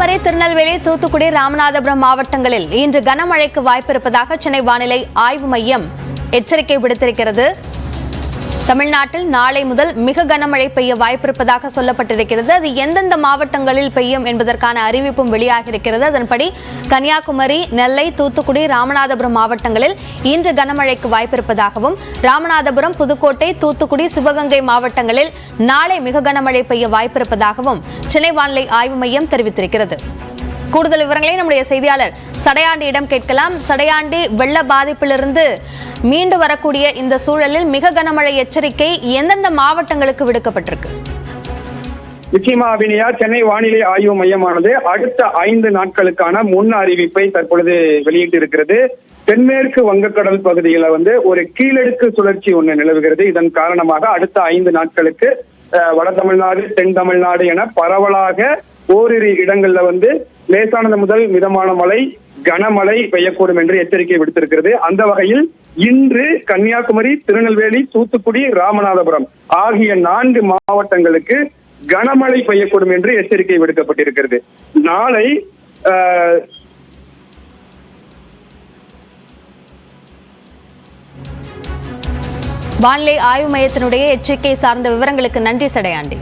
கன்னியாகுமரி, திருநெல்வேலி, தூத்துக்குடி, ராமநாதபுரம் மாவட்டங்களில் இன்று கனமழைக்கு வாய்ப்பிருப்பதாக சென்னை வானிலை ஆய்வு மையம் எச்சரிக்கை விடுத்திருக்கிறது. தமிழ்நாட்டில் நாளை முதல் மிக கனமழை பெய்ய வாய்ப்பிருப்பதாக சொல்லப்பட்டிருக்கிறது. அது எந்தெந்த மாவட்டங்களில் பெய்யும் என்பதற்கான அறிவிப்பும் வெளியாகியிருக்கிறது. அதன்படி கன்னியாகுமரி, நெல்லை, தூத்துக்குடி, ராமநாதபுரம் மாவட்டங்களில் இன்று கனமழைக்கு வாய்ப்பிருப்பதாகவும், ராமநாதபுரம், புதுக்கோட்டை, தூத்துக்குடி, சிவகங்கை மாவட்டங்களில் நாளை மிக கனமழை பெய்ய வாய்ப்பிருப்பதாகவும் சென்னை வானிலை ஆய்வு மையம் தெரிவித்திருக்கிறது. கூடுதல் விவரங்களை நம்முடைய செய்தியாளர் சடையாண்டியிடம் கேட்கலாம். சடையாண்டி, வெள்ள பாதிப்பிலிருந்து மீண்டு வரக்கூடிய இந்த சூழலில் மிக கனமழை எச்சரிக்கை எந்தெந்த மாவட்டங்களுக்கு விடுக்கப்பட்டிருக்கு? நிச்சயமா அபிநயா, சென்னை வானிலை ஆய்வு மையமானது அடுத்த 5 நாட்களுக்கான முன் அறிவிப்பை தற்பொழுது வெளியிட்டிருக்கிறது. தென்மேற்கு வங்கக்கடல் பகுதியில ஒரு கீழடுக்கு சுழற்சி ஒன்று நிலவுகிறது. இதன் காரணமாக அடுத்த 5 நாட்களுக்கு வட தமிழ்நாடு, தென் தமிழ்நாடு என பரவலாக ஓரிரு இடங்கள்ல லேசானது முதல் மிதமான மழை, கனமழை பெய்யக்கூடும் என்று எச்சரிக்கை விடுத்திருக்கிறது. அந்த வகையில் இன்று கன்னியாகுமரி, திருநெல்வேலி, தூத்துக்குடி, ராமநாதபுரம் ஆகிய 4 மாவட்டங்களுக்கு கனமழை பெய்யக்கூடும் என்று எச்சரிக்கை விடுக்கப்பட்டிருக்கிறது. நாளை வானிலை ஆய்வு மையத்தினுடைய எச்சரிக்கை சார்ந்த விவரங்களுக்கு நன்றி சடையாண்டி.